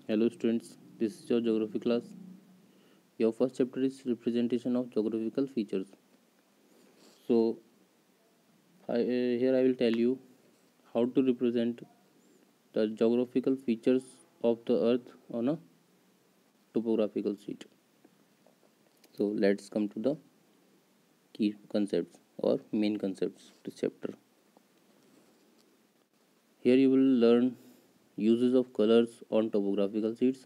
Hello students, this is your geography class. Your first chapter is representation of geographical features. So here I will tell you how to represent the geographical features of the earth on a topographical sheet. So let's come to the key concepts or main concepts of this chapter. Here you will learn uses of colors on topographical sheets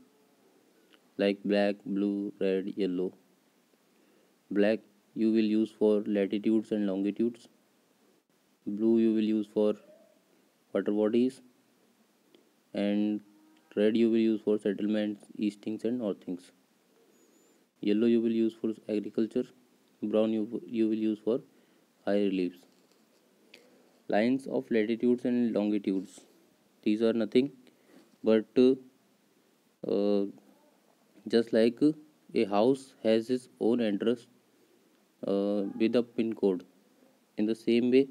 like black, blue, red, yellow. Black you will use for latitudes and longitudes. Blue you will use for water bodies, and red you will use for settlements, eastings and northings. Yellow you will use for agriculture. Brown you will use for high reliefs. Lines of latitudes and longitudes, these are nothing but just like a house has its own address with a pin code. In the same way,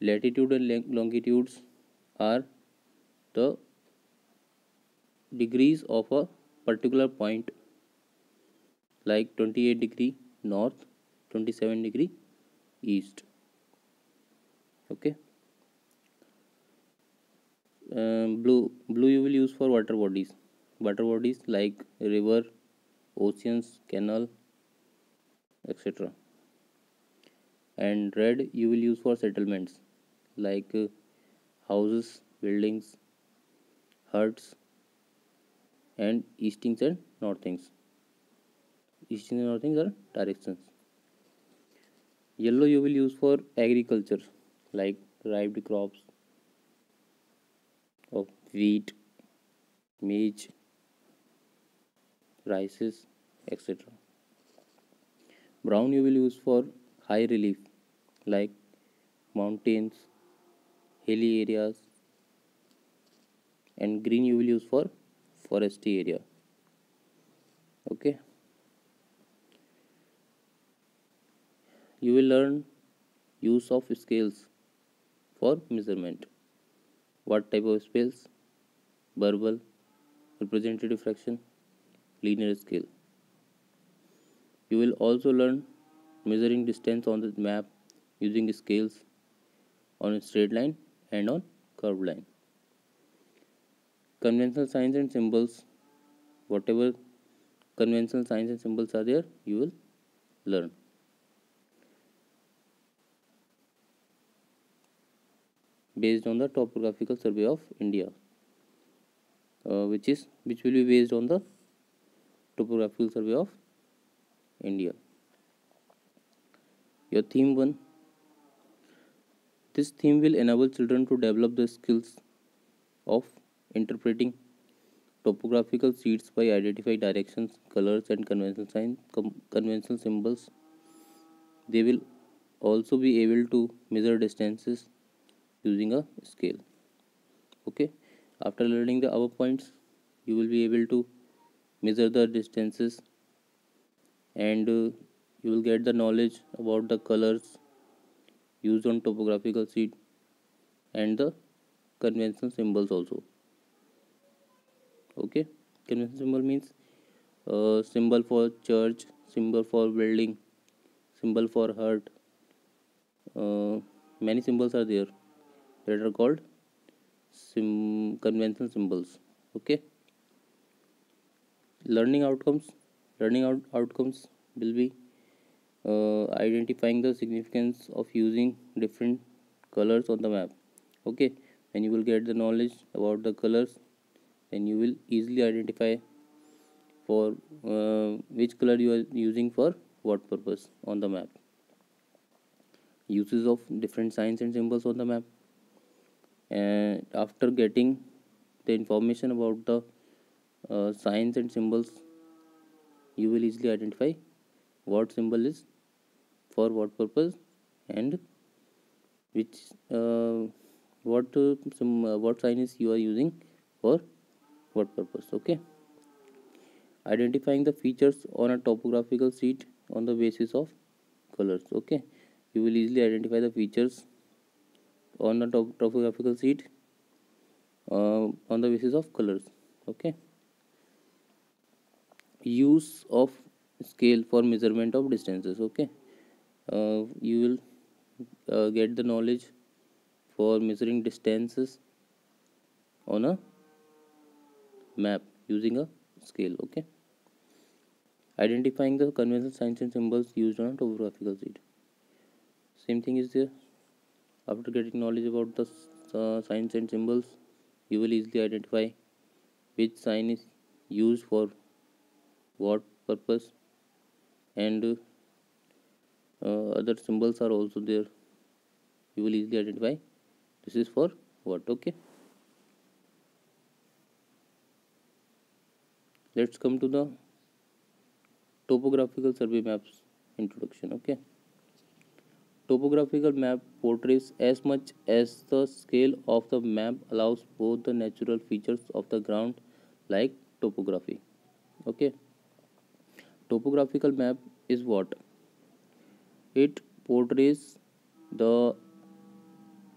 latitude and longitudes are the degrees of a particular point, like 28 degree north, 27 degree east. Okay. Blue you will use for water bodies like river, oceans, canal, etc. And red you will use for settlements like houses, buildings, huts, and eastings and northings. Eastings and northings are directions. Yellow you will use for agriculture like ripe crops of wheat, maize, rices, etc. Brown you will use for high relief like mountains, hilly areas, and green you will use for foresty area. Okay. You will learn use of scales for measurement. What type of scales? Burwell, representative fraction, linear scale. You will also learn measuring distance on the map using scales on a straight line and on curved line. Conventional signs and symbols, whatever conventional signs and symbols are there, you will learn. Based on the topographical survey of India, which will be based on the topographical survey of India. Your theme 1. This theme will enable children to develop the skills of interpreting topographical sheets by identifying directions, colors, and conventional symbols. They will also be able to measure distances using a scale. Okay. After learning the above points, you will be able to measure the distances, and you will get the knowledge about the colors used on topographical sheet and the conventional symbols also. Okay. Conventional symbol means symbol for church, symbol for building, symbol for hut. Many symbols are there that are called conventional symbols. Okay. Learning outcomes will be identifying the significance of using different colors on the map. Okay. When you will get the knowledge about the colors, then you will easily identify for which color you are using for what purpose on the map. Uses of different signs and symbols on the map, and after getting the information about the signs and symbols, you will easily identify what symbol is for what purpose, and which what sign is you are using for what purpose. Okay. Identifying the features on a topographical sheet on the basis of colors. Okay. You will easily identify the features on the topographical sheet on the basis of colors. Okay. Use of scale for measurement of distances. Okay. You will get the knowledge for measuring distances on a map using a scale. Okay. Identifying the conventional signs and symbols used on a topographical sheet. Same thing is there. After getting knowledge about the signs and symbols, you will easily identify which sign is used for what purpose, and other symbols are also there. You will easily identify this is for what. Okay. Let's come to the topographical survey maps introduction. Okay. Topographical map portrays as much as the scale of the map allows both the natural features of the ground like topography. Okay. Topographical map is what? It portrays the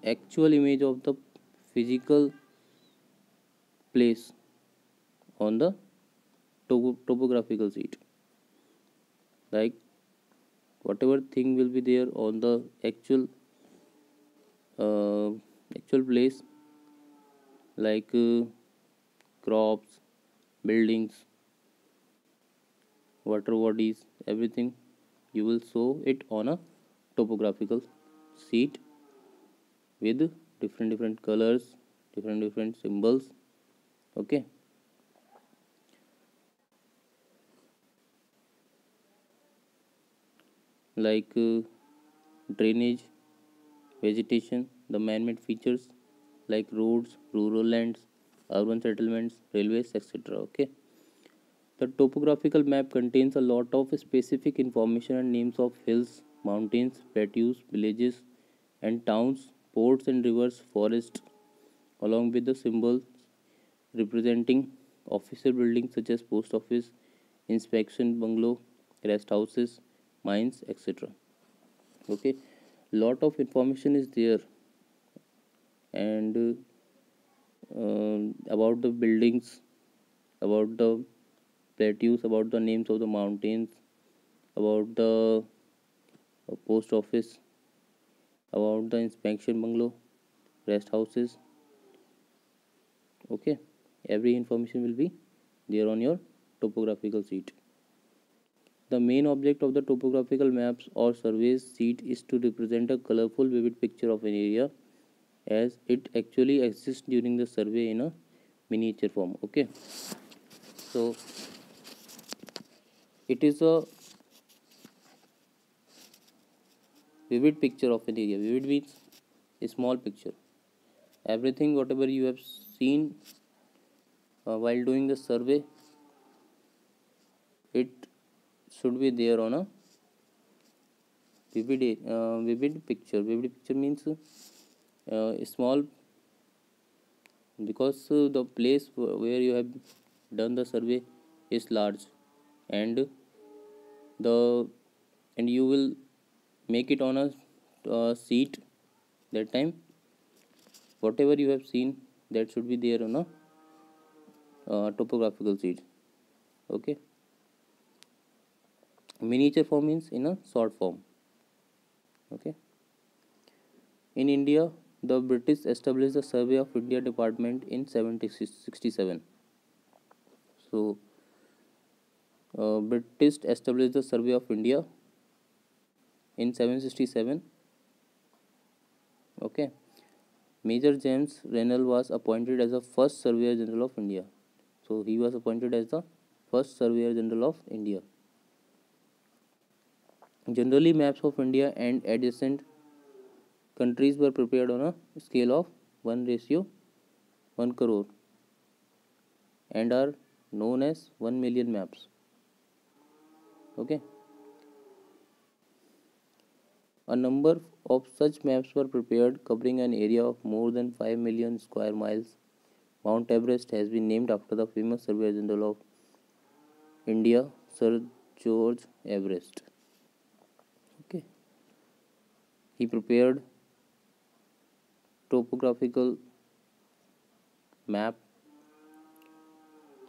actual image of the physical place on the topographical sheet. Like whatever thing will be there on the uh, actual place, like crops, buildings, water bodies, everything, you will show it on a topographical sheet with different colors, different symbols. Okay. Like drainage, vegetation, the man-made features like roads, rural lands, urban settlements, railways, etc. Okay. The topographical map contains a lot of specific information and names of hills, mountains, plateaus, villages, and towns, ports and rivers, forests, along with the symbols representing official buildings such as post office, inspection bungalow, rest houses, mines, etc. Okay, lot of information is there, and about the buildings, about the plateaus, about the names of the mountains, about the post office, about the inspection bungalow, rest houses. Okay, every information will be there on your topographical sheet. The main object of the topographical maps or surveys sheet is to represent a colorful, vivid picture of an area as it actually exists during the survey in a miniature form. Okay, so it is a vivid picture of an area. Vivid means a small picture. Everything whatever you have seen while doing the survey, it should be there on a vivid picture. Vivid picture means small, because the place where you have done the survey is large, and the and you will make it on a sheet. That time whatever you have seen, that should be there on a topographical sheet. Okay. Miniature form means in a short form. Okay. In India, the British established the Survey of India department in 1767. So, British established the Survey of India in 767. Okay. Major James Rennell was appointed as the first Surveyor General of India. So, he was appointed as the first Surveyor General of India. Generally, maps of India and adjacent countries were prepared on a scale of 1:1 crore and are known as 1 million maps. Okay. A number of such maps were prepared covering an area of more than 5 million square miles. Mount Everest has been named after the famous Surveyor General of India, Sir George Everest. Okay. He prepared topographical map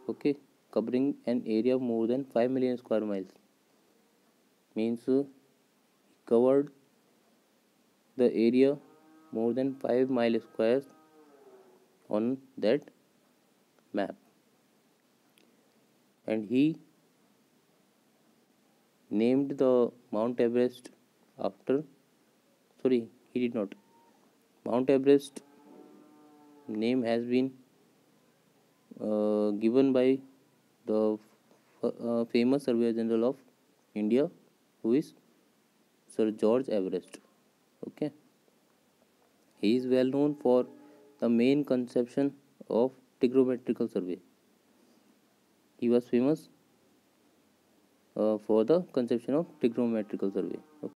okay, covering an area of more than 5 million square miles. Means covered the area more than 5 mile squares on that map. And he named the Mount Everest after, sorry, he did not. Mount Everest name has been given by the famous Surveyor General of India, who is Sir George Everest. Okay, he is well known for the main conception of trigonometrical survey. He was famous for the conception of trigonometrical survey. Okay.